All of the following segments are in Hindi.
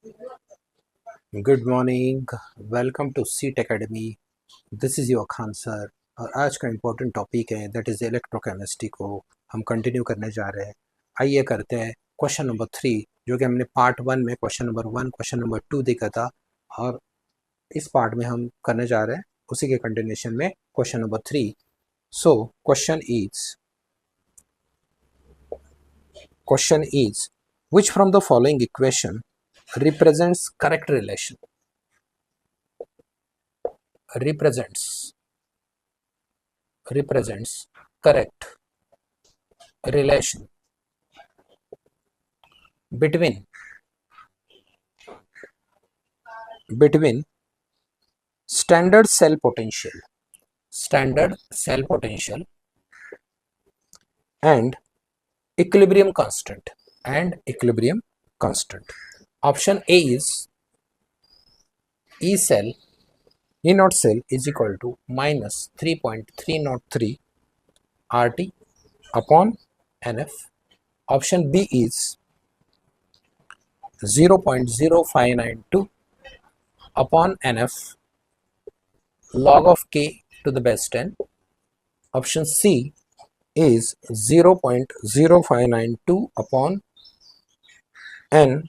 Good morning. Welcome to seat academy. This is your Khan sir. और आज का इम्पोर्टेंट टॉपिक है दैट इज़ इलेक्ट्रोकेमिस्ट्री को हम कंटिन्यू करने जा रहे हैं। आइए करते हैं क्वेश्चन नंबर 3, जो कि हमने पार्ट 1 में क्वेश्चन नंबर 1 क्वेश्चन नंबर 2 देखा था, और इस पार्ट में हम करने जा रहे हैं उसी के कंटिन्यूशन में question number 3। So question is which from the following equation represents correct relation? Represents correct relation between standard cell potential and equilibrium constant. Option A is E naught cell is equal to minus 3.303 RT upon NF. Option B is 0.0592 upon NF log of K to the base 10. Option C is 0.0592 upon n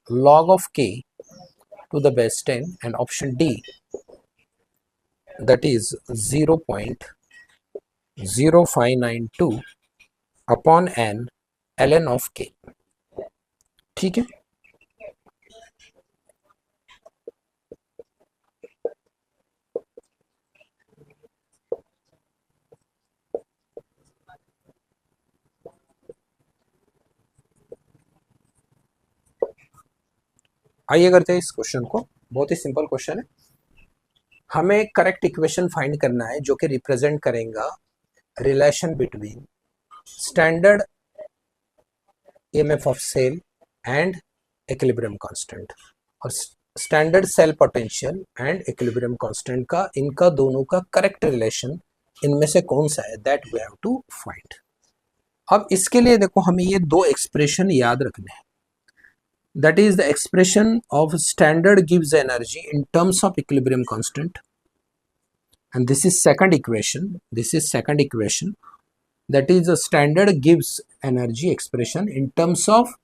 log of K to the base 10, and option D, that is 0.0592 upon n ln of K. ठीक है। आइए करते हैं इस क्वेश्चन को। बहुत ही सिंपल क्वेश्चन है। हमें करेक्ट इक्वेशन फाइंड करना है जो कि रिप्रेजेंट करेगा relation between standard EMF of cell and equilibrium constant, और standard cell potential and equilibrium constant का, इनका दोनों का करेक्ट रिलेशन इनमें से कौन सा है, that we have to find. अब इसके लिए देखो, हमें ये दो एक्सप्रेशन याद रखने हैं। That is the expression of standard gives energy in terms of equilibrium constant, and this is second equation. That is the standard gives energy expression in terms of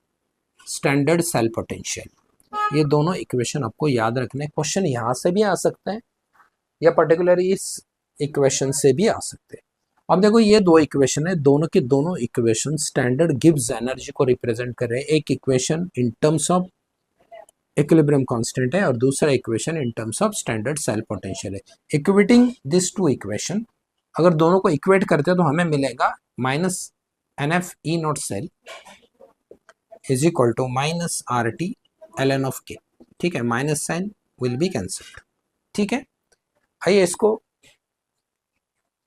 standard cell potential. ये दोनों इक्वेशन आपको याद रखने हैं। क्वेश्चन यहाँ से भी आ सकते हैं या पर्टिकुलरली इस इक्वेशन से भी आ सकते हैं। अब देखो, ये दो इक्वेशन है, दोनों के दोनों इक्वेशन स्टैंडर्ड गिव्स एनर्जी को रिप्रेजेंट कर रहे हैं। एक equation in terms of equilibrium constant है और दूसरा equation in terms of standard cell potential है। इक्वेटिंग दिस टू इक्वेशन, अगर दोनों को इक्वेट करते हैं तो हमें मिलेगा minus NF E naught cell is equal to minus RT ln of K। ठीक है, minus sign will be cancelled. ठीक है, आइए इसको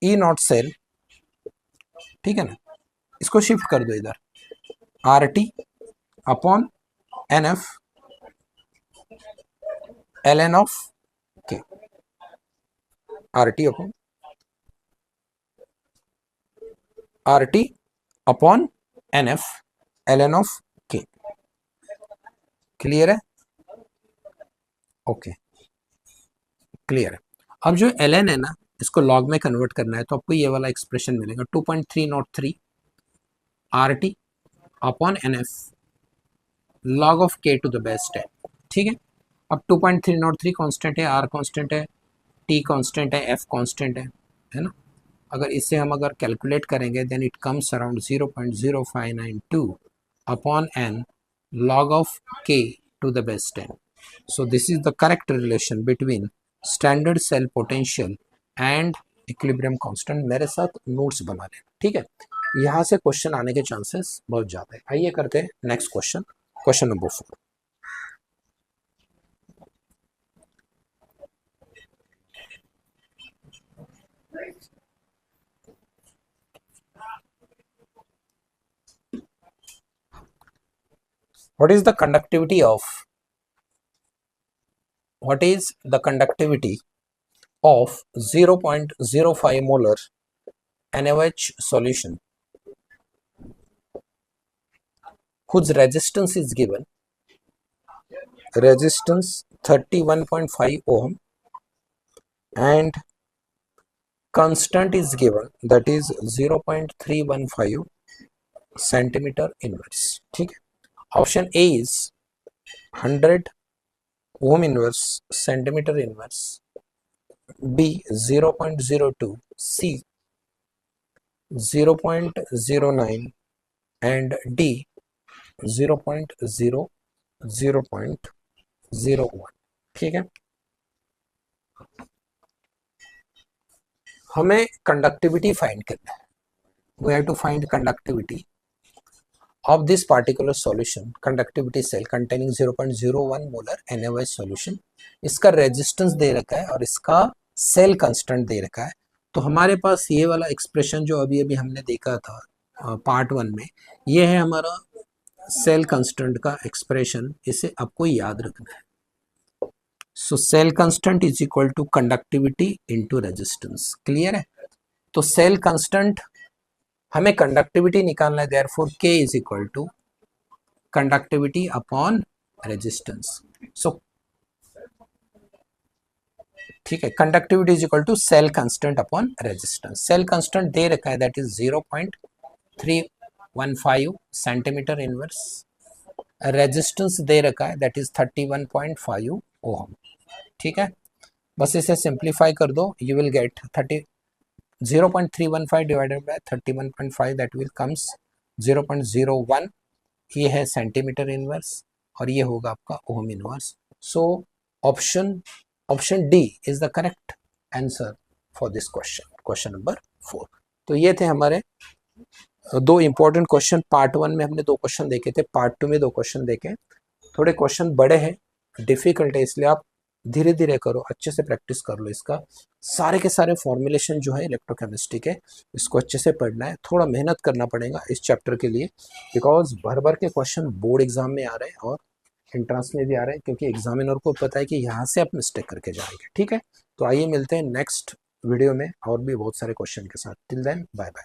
E नॉट सेल, ठीक है ना, इसको शिफ्ट कर दो इधर, RT upon NF ln of K, RT upon NF ln of K। Clear है? ओके, क्लियर है। अब जो ln है ना, इसको लॉग में कन्वर्ट करना है तो आपको ये वाला एक्सप्रेशन मिलेगा 2.303 RT upon NF log of K to the base 10। ठीक है, अब 2.303 कांस्टेंट है, R कांस्टेंट है, T कांस्टेंट है, F कांस्टेंट है ना। अगर इसे हम अगर कैलकुलेट करेंगे then it comes around 0.0592 upon n log of K to the base 10. So this is the correct relation between standard cell potential and equilibrium constant। मेरे साथ नोट्स बना लें, ठीक है। यहाँ से क्वेश्चन आने के चांसेस बहुत ज़्यादा है। आइए करते हैं next question, question number 4। What is the conductivity of 0.05 molar NaOH solution whose resistance is given resistance 31.5 ohm and constant is given, that is 0.315 centimeter inverse. ठीक है, option A is 100 ohm inverse centimeter inverse, B 0.02, C 0.09 and D 0.01. ठीक है, हमें कंडक्टिविटी फाइंड करना है. We have to find conductivity of this particular solution, conductivity cell containing 0.01 molar NaOH solution. इसका रेजिस्टेंस दे रखा है और इसका सेल कांस्टेंट दे रखा है. तो हमारे पास ये वाला एक्सप्रेशन जो अभी अभी हमने देखा था पार्ट 1 में, ये है हमारा सेल कांस्टेंट का एक्सप्रेशन. इसे आपको याद रखना है. So cell constant is equal to conductivity into resistance. Clear है? तो सेल कांस्टेंट हमें कंडक्टिविटी निकालना है, therefore K is equal to conductivity upon resistance. So ठीक है, conductivity is equal to cell constant upon resistance. Cell constant दे रखा है, that is 0.315 centimetre inverse. Resistance दे रखा है, दैट इज 31.5 ओम. ठीक है, बस इसे सिंप्लीफाई कर दो, you will get 0.315 divided by 31.5, that will comes 0.01. ये है सेंटीमीटर इनवर्स और ये होगा आपका ohm inverse. So option D is the correct answer for this question, question number 4. तो ये थे हमारे दो इंपॉर्टेंट क्वेश्चन. पार्ट 1 में हमने 2 क्वेश्चन देखे थे, पार्ट 2 में 2 क्वेश्चन देखे. थोड़े क्वेश्चन बड़े हैं, डिफिकल्ट है, इसलिए आप धीरे धीरे करो, अच्छे से प्रैक्टिस कर लो. इसका सारे के सारे फॉर्मुलेशन जो है इलेक्ट्रोकेमिस्ट्री के, इसको अच्छे से पढ़ना है. थोड़ा मेहनत करना पड़ेगा इस चैप्टर के लिए, बिकॉज भर भर के क्वेश्चन बोर्ड एग्जाम में आ रहे हैं और एंट्रेंस में भी आ रहे हैं, क्योंकि एग्जामिनर को पता है कि यहाँ से आप मिस्टेक करके जाएंगे. ठीक है, तो आइए मिलते हैं नेक्स्ट वीडियो में और भी बहुत सारे क्वेश्चन के साथ. Till then bye bye.